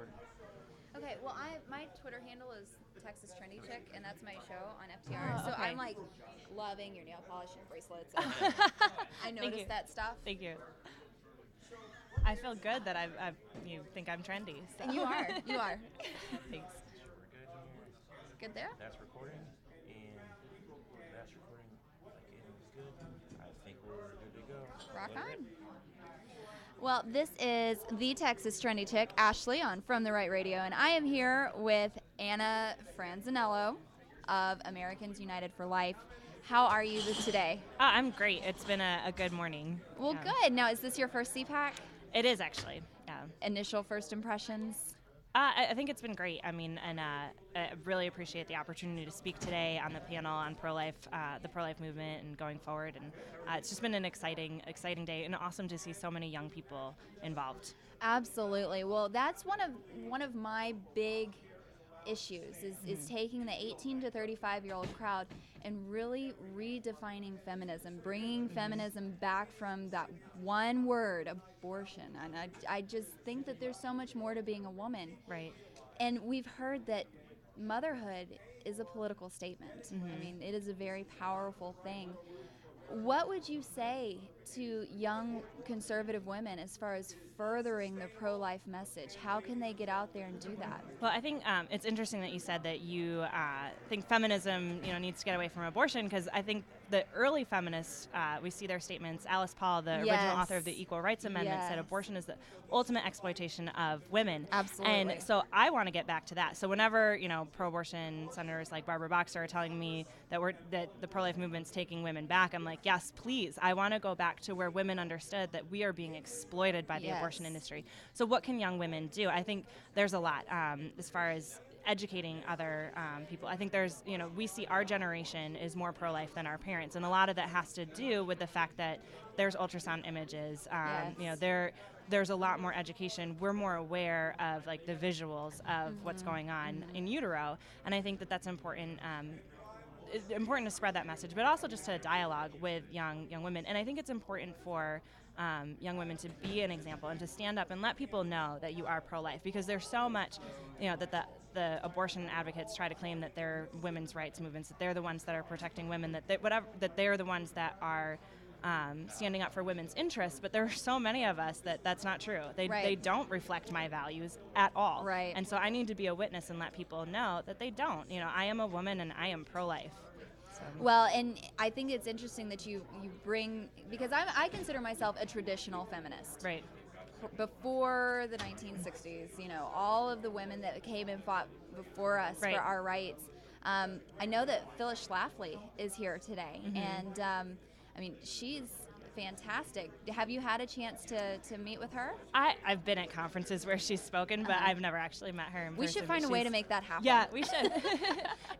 record. Okay, well, my Twitter handle is Texas Trendy Chick, and that's my show on FTR. Oh, So okay. I'm like loving your nail polish and bracelets. I Thank noticed you. that stuff. Thank you. I feel good that you think I'm trendy. So. And you are. You are. Thanks. We're good here. Good there? That's recording, and that's recording. Again, it's good. I think we're good to go. Rock What is on. it? Well, this is the Texas Trendy Chick, Ashley, on From the Right Radio, and I am here with Anna Franzonello of Americans United for Life. How are you today? I'm great. It's been a good morning. Well, Yeah. good. Now, is this your first CPAC? It is actually. Yeah. Initial first impressions? I think it's been great. I mean, and I really appreciate the opportunity to speak today on the panel on pro-life, the pro-life movement, and going forward. And it's just been an exciting day, and awesome to see so many young people involved. Absolutely. Well, that's one of my big issues is taking the 18 to 35-year-old crowd and really redefining feminism, bringing feminism back from that one word, abortion. And I just think that there's so much more to being a woman. Right. And we've heard that motherhood is a political statement. I mean, it is a very powerful thing. What would you say to young conservative women as far as furthering the pro-life message? How can they get out there and do that? Well, I think it's interesting that you said that you think feminism, needs to get away from abortion, because I think the early feminists, we see their statements. Alice Paul, the original author of the Equal Rights Amendment, said abortion is the ultimate exploitation of women. Absolutely. And so I want to get back to that. So whenever pro-abortion senators like Barbara Boxer are telling me that the pro-life movement's taking women back, I'm like, yes, please. I want to go back to where women understood that we are being exploited by the abortion industry. So what can young women do? I think there's a lot as far as educating other people. I think there's, we see our generation is more pro-life than our parents, and a lot of that has to do with the fact that there's ultrasound images. There's a lot more education. We're more aware of like the visuals of what's going on in utero, and I think that that's important. It's important to spread that message, but also just to dialogue with young women. And I think it's important for young women to be an example and to stand up and let people know that you are pro-life, because there's so much, that the abortion advocates try to claim that they're women's rights movements, that they're the ones that are protecting women, that they're the ones that are standing up for women's interests. But there are so many of us that's not true. They don't reflect my values at all. Right. And so I need to be a witness and let people know that they don't. I am a woman and I am pro-life. Well, and I think it's interesting that you bring, because I consider myself a traditional feminist. Right. Before the 1960s, all of the women that came and fought before us for our rights. I know that Phyllis Schlafly is here today, and I mean, she's fantastic. Have you had a chance to meet with her? I've been at conferences where she's spoken, but I've never actually met her in person. We should find a way to make that happen. Yeah, we should.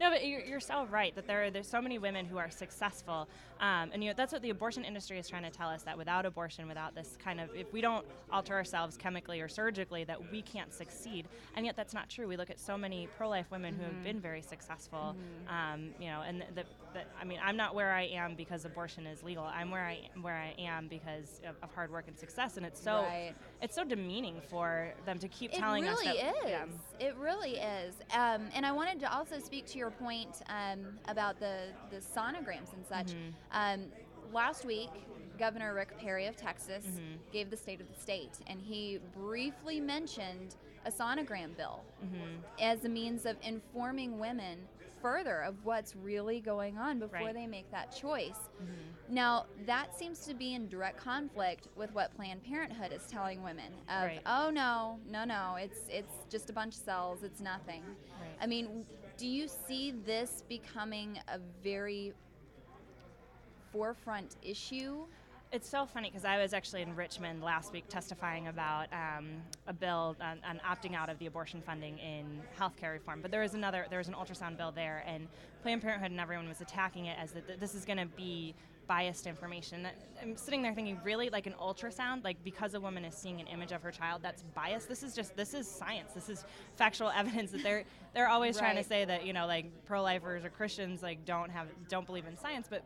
No, but you're so right that there's so many women who are successful, and that's what the abortion industry is trying to tell us, that without abortion, without this kind of, if we don't alter ourselves chemically or surgically, that we can't succeed. And yet that's not true. We look at so many pro-life women who have been very successful, and I mean, I'm not where I am because abortion is legal. I'm where I am because of hard work and success, and it's so demeaning for them to keep telling us that. It really is. And I wanted to also speak to your point about the sonograms and such. Last week, Governor Rick Perry of Texas gave the state of the state, and he briefly mentioned a sonogram bill as a means of informing women further of what's really going on before they make that choice. Now, that seems to be in direct conflict with what Planned Parenthood is telling women of, oh, no, it's just a bunch of cells, it's nothing. I mean, do you see this becoming a very forefront issue? It's so funny because I was actually in Richmond last week testifying about a bill on opting out of the abortion funding in healthcare reform. But there was an ultrasound bill there, and Planned Parenthood and everyone was attacking it as that this is going to be biased information. I'm sitting there thinking, really, like an ultrasound, like because a woman is seeing an image of her child, that's biased. This is science. This is factual evidence that they're always trying to say that like pro-lifers or Christians like don't believe in science, but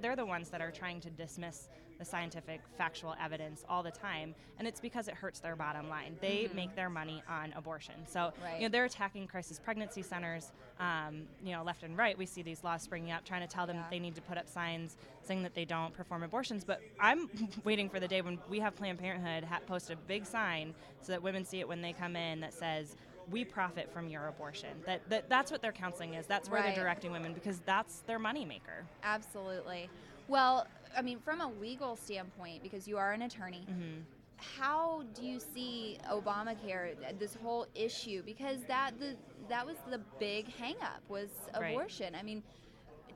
they're the ones that are trying to dismiss the scientific, factual evidence all the time, and it's because it hurts their bottom line. They make their money on abortion. So, they're attacking crisis pregnancy centers, left and right. We see these laws springing up, trying to tell them that they need to put up signs saying that they don't perform abortions. But I'm waiting for the day when we have Planned Parenthood post a big sign so that women see it when they come in that says, we profit from your abortion. That's what their counseling is. That's where they're directing women, because that's their moneymaker. Absolutely. Well, I mean, from a legal standpoint, because you are an attorney, how do you see Obamacare, this whole issue? Because that was the big hang-up, was abortion. I mean,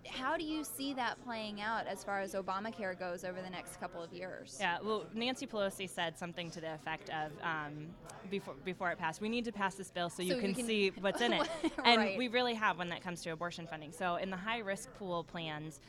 how do you see that playing out as far as Obamacare goes over the next couple of years? Yeah, well, Nancy Pelosi said something to the effect of, before it passed, we need to pass this bill so you can see what's in it. And we really have when that comes to abortion funding. So in the high-risk pool plans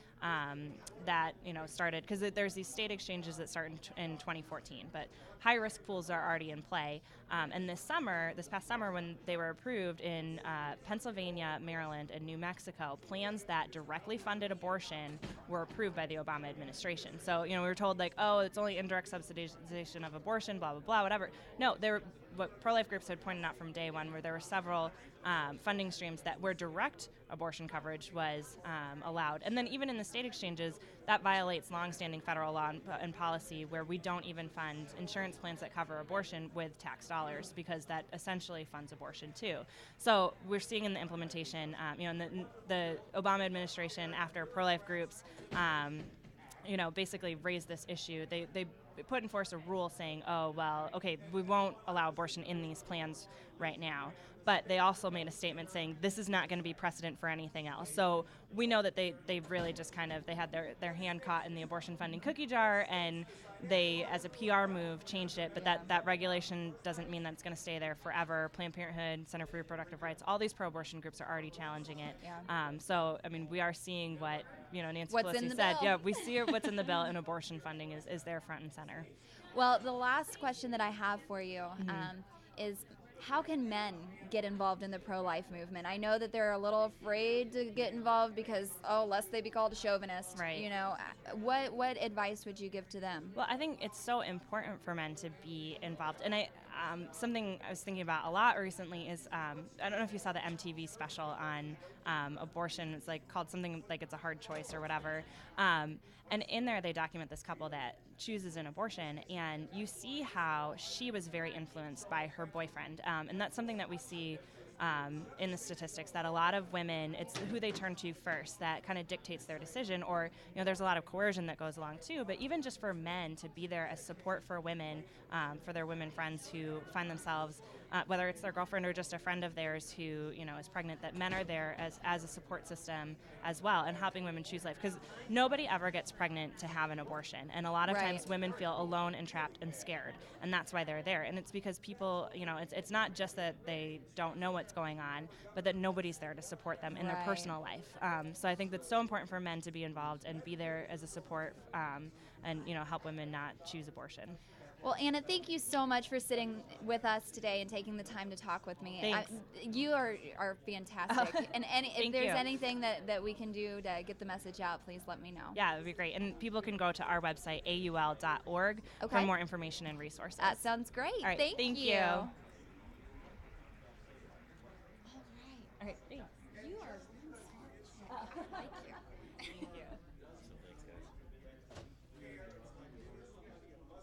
that started, because there's these state exchanges that start in 2014, but high-risk pools are already in play. And this past summer, when they were approved in Pennsylvania, Maryland, and New Mexico, plans that directly funded abortion were approved by the Obama administration. So, we were told, like, oh, it's only indirect subsidization of abortion, blah, blah, blah, whatever. No, what pro-life groups had pointed out from day one, where there were several funding streams where direct abortion coverage was allowed. And then even in the state exchanges, that violates longstanding federal law and policy, where we don't even fund insurance plans that cover abortion with tax dollars, because that essentially funds abortion too. So we're seeing in the implementation, the Obama administration, after pro-life groups, basically raised this issue. They put in force a rule saying, oh, well, okay, we won't allow abortion in these plans right now. But they also made a statement saying this is not going to be precedent for anything else. So we know that they've really just they had their hand caught in the abortion funding cookie jar, and they, as a PR move, changed it. But that regulation doesn't mean that it's going to stay there forever. Planned Parenthood, Center for Reproductive Rights, all these pro-abortion groups are already challenging it. Yeah. So, I mean, we are seeing what Nancy What's Pelosi in the said. bill. Yeah, we see what's in the bill, and abortion funding is there front and center. Well, the last question that I have for you is, how can men get involved in the pro-life movement? I know that they're a little afraid to get involved because, lest they be called a chauvinist. Right. What advice would you give to them? Well, I think it's so important for men to be involved. And something I was thinking about a lot recently is, I don't know if you saw the MTV special on abortion. It's called something like It's a Hard Choice or whatever. And in there, they document this couple that chooses an abortion, and you see how she was very influenced by her boyfriend. And that's something that we see in the statistics, that a lot of women, it's who they turn to first that kind of dictates their decision. Or, there's a lot of coercion that goes along too, but even just for men to be there as support for women, for their women friends who find themselves, whether it's their girlfriend or just a friend of theirs who, is pregnant, that men are there as a support system as well, and helping women choose life. Because nobody ever gets pregnant to have an abortion. And a lot of times women feel alone and trapped and scared. And that's why they're there. And it's because people, it's not just that they don't know what's going on, but that nobody's there to support them in their personal life. So I think that's so important for men to be involved and be there as a support, and help women not choose abortion. Well, Anna, thank you so much for sitting with us today and taking the time to talk with me. Thanks. You are fantastic. And if there's you. anything that we can do to get the message out, please let me know. Yeah, it would be great. And people can go to our website, aul.org, for more information and resources. That sounds great. All right, Thank you. you.